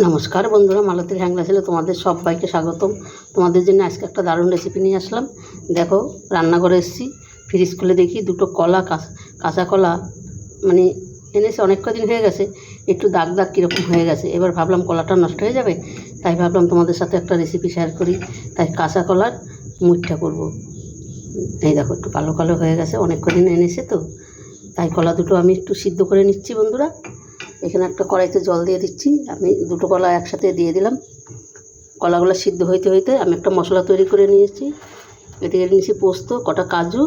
নমস্কার বন্ধুরা, মালতীর হ্যাংলা ছেলে তোমাদের সবাইকে স্বাগতম। তোমাদের জন্য আজকে একটা দারুণ রেসিপি নিয়ে আসলাম। দেখো, রান্নাঘরে এসেছি, ফ্রিজ খুলে দেখি দুটো কলা, কাঁচা কলা মানে এনেছে, অনেক কদিন হয়ে গেছে, একটু দাগ দাগ কীরকম হয়ে গেছে। এবার ভাবলাম কলাটা নষ্ট হয়ে যাবে, তাই ভাবলাম তোমাদের সাথে একটা রেসিপি শেয়ার করি। তাই কাঁচা কলার মুইঠা করব। এই দেখো, একটু কালো কালো হয়ে গেছে, অনেক কদিন এনেছে তো, তাই কলা দুটো আমি একটু সিদ্ধ করে নিচ্ছি বন্ধুরা। এখানে একটা কড়াইতে জল দিয়ে দিচ্ছি, আমি দুটো কলা একসাথে দিয়ে দিলাম। কলাগুলো সিদ্ধ হইতে হইতে আমি একটা মশলা তৈরি করে নিয়েছি। এদিকে নিয়েছি পোস্ত, কটা কাজু,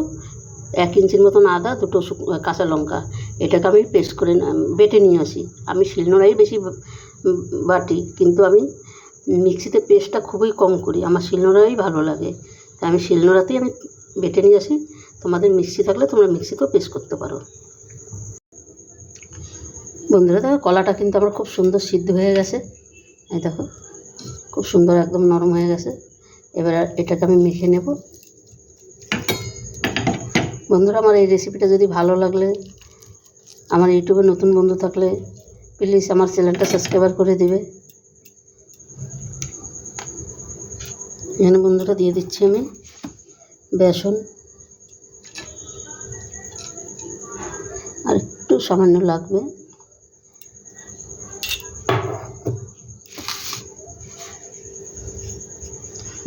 1 ইঞ্চির মতন আদা, দুটো কাঁচা লঙ্কা। এটাকে আমি পেস্ট করে বেটে নিয়ে আসি। আমি শিলনোড়াই বেশি বাটি, কিন্তু আমি মিক্সিতে পেস্টটা খুবই কম করি, আমার শিলনোড়াই ভালো লাগে, তাই আমি শিলনোড়াতেই আমি বেটে নিয়ে আসি। তোমাদের মিক্সি থাকলে তোমরা মিক্সিতেও পেস্ট করতে পারো। বন্ধুরা দেখো, কলাটা কিন্তু আমার খুব সুন্দর সিদ্ধ হয়ে গেছে। এই দেখো, খুব সুন্দর একদম নরম হয়ে গেছে। এবার এটাকে আমি মেখে নেব। বন্ধুরা, আমার এই রেসিপিটা যদি ভালো লাগলে, আমার ইউটিউবে নতুন বন্ধু থাকলে প্লিজ আমার চ্যানেলটা সাবস্ক্রাইব করে দেবে। এখানে বন্ধুরা দিয়ে দিচ্ছি আমি বেসন, আর একটু সামান্য লাগবে।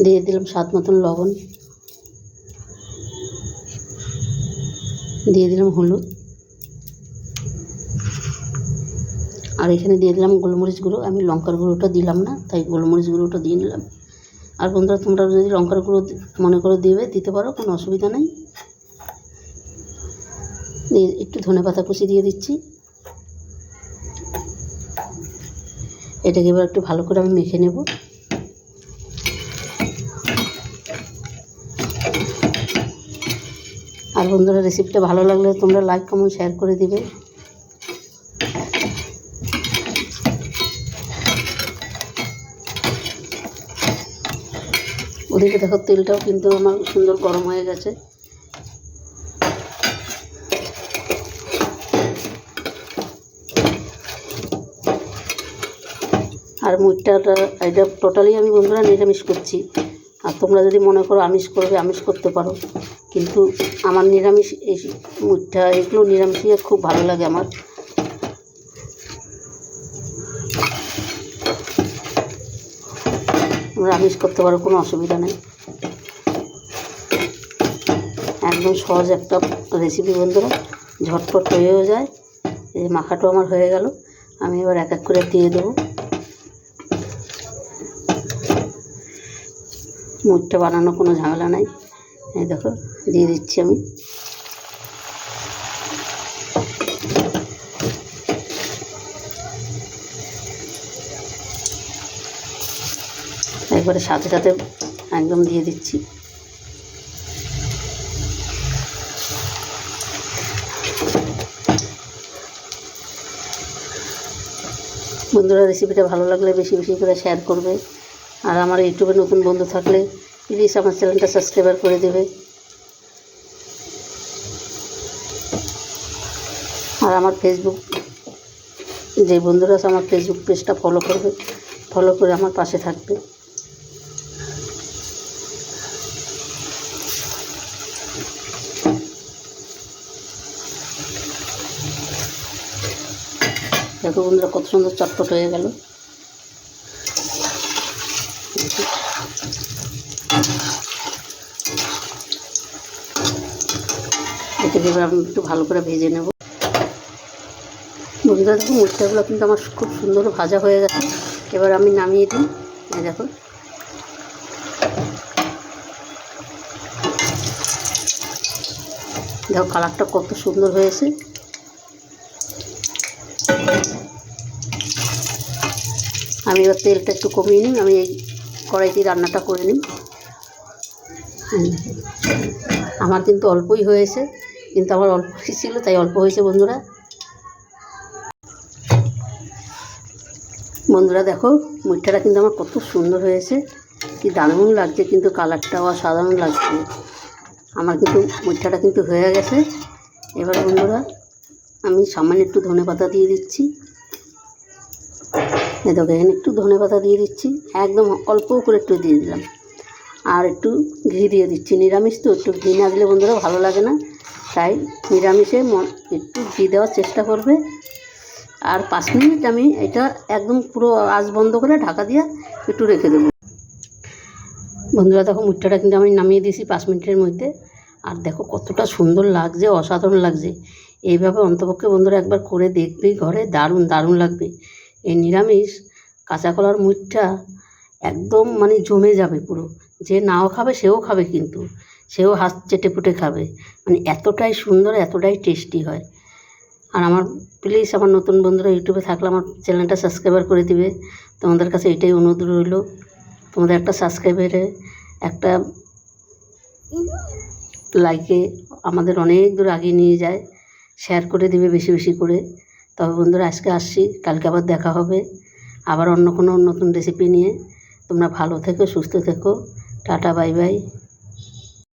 দিয়ে দিলাম স্বাদ মতন লবণ, দিয়ে দিলাম হলুদ, আর এখানে দিয়ে দিলাম গোলমরিচ গুঁড়ো। আমি লঙ্কার গুঁড়োটা দিলাম না, তাই গোলমরিচ গুঁড়োটা দিয়ে নিলাম। আর বন্ধুরা, তোমরা যদি লঙ্কার গুঁড়ো মনে করে দিতে পারো, কোনো অসুবিধা নেই। একটু ধনেপাতা কুচি দিয়ে দিচ্ছি। এটাকে এবার একটু ভালো করে আমি মেখে নেব। আর বন্ধুরা, রেসিপিটা ভালো লাগলে তোমরা লাইক কমেন্ট শেয়ার করে দিবে। ওদিকে দেখো, তেলটাও কিন্তু আমার সুন্দর গরম হয়ে গেছে। আর মুইঠাটা এটা টোটালি আমি বন্ধুরা নিরামিষ করছি। আর তোমরা যদি মনে করো আমিষ করবে, আমিষ করতে পারো, কিন্তু আমার নিরামিষ এই মুইঠা এগুলো নিরামিষই খুব ভালো লাগে আমার। তোমরা আমিষ করতে পারো, কোনো অসুবিধা নেই। একদম সহজ একটা রেসিপি বন্ধুরা, ঝটপট হয়েও যায়। এই মাখাটাও আমার হয়ে গেল, আমি এবার এক এক করে দিয়ে দেবো। মুইঠা বানানো কোনো ঝামেলা নাই। এই দেখো, দিয়ে দিচ্ছি আমি। একবারে সাথে সাথে একদম দিয়ে দিচ্ছি। বন্ধুরা, রেসিপিটা ভালো লাগলে বেশি বেশি করে শেয়ার করবে। আর আমার ইউটিউবে নতুন বন্ধু থাকলে প্লিজ আমার চ্যানেলটা সাবস্ক্রাইব করে দেবে। আর আমার ফেসবুক, যে বন্ধুরা আছে আমার ফেসবুক পেজটা ফলো করবে, ফলো করে আমার পাশে থাকবে। দেখো বন্ধুরা, কত সুন্দর চটপট হয়ে গেল। এটাকে এবার আমি একটু ভালো করে ভেজে নেব। বন্ধুরা দেখো, মুইঠাগুলো কিন্তু আমার খুব সুন্দর ভাজা হয়ে গেছে। এবার আমি নামিয়ে দিই। এই দেখো, দেখো কালারটা কত সুন্দর হয়েছে। আমি এবার তেলটা একটু কমিয়ে নিই, আমি এই কড়াইতে রান্নাটা করে নিই। আমার কিন্তু অল্পই হয়েছে, কিন্তু আমার অল্পই ছিল তাই অল্প হয়েছে বন্ধুরা। বন্ধুরা দেখো, মুইঠাটা কিন্তু আমার কত সুন্দর হয়েছে, কি দারুণ লাগছে, কিন্তু কালারটাও অসাধারণ লাগছে। আমার কিন্তু মুইঠাটা কিন্তু হয়ে গেছে। এবার বন্ধুরা, আমি সামান্য একটু ধনেপাতা দিয়ে দিচ্ছি। এই দেখো এখানে একটু ধনেপাতা দিয়ে দিচ্ছি, একদম অল্প করে একটু দিয়ে দিলাম, আর একটু ঘি দিয়ে দিচ্ছি। নিরামিষ তো একটু ঘি না দিলে বন্ধুরা ভালো লাগে না, তাই নিরামিষে একটু ঘি দেওয়ার চেষ্টা করবে। আর 5 মিনিট আমি এটা একদম পুরো আঁচ বন্ধ করে ঢাকা দিয়ে একটু রেখে দেবো। বন্ধুরা দেখো মুঠটা কিন্তু আমি নামিয়ে দিয়েছি 5 মিনিটের মধ্যে, আর দেখো কতটা সুন্দর লাগছে, অসাধারণ লাগছে। এইভাবে অন্তপক্ষে বন্ধুরা একবার করে দেখবেই ঘরে, দারুণ দারুণ লাগবে। এই নিরামিষ কাঁচা কলার মুঠটা একদম মানে জমে যাবে পুরো, যে নাও খাবে সেও খাবে, কিন্তু সেও হাত চেটে পুটে খাবে, মানে এতটাই সুন্দর, এতটাই টেস্টি হয়। আর আমার প্লিজ আমার নতুন বন্ধুরা ইউটিউবে থাকলে আমার চ্যানেলটা সাবস্ক্রাইবার করে দিবে, তোমাদের কাছে এটাই অনুরোধ রইল। তোমাদের একটা সাবস্ক্রাইবারে, একটা লাইকে আমাদের অনেক দূর এগিয়ে নিয়ে যায়। শেয়ার করে দিবে বেশি বেশি করে। তবে বন্ধুরা আজকে আসছি, কালকে আবার দেখা হবে আবার অন্য কোনো নতুন রেসিপি নিয়ে। তোমরা ভালো থেকো, সুস্থ থেকো, টাটা বাই বাই।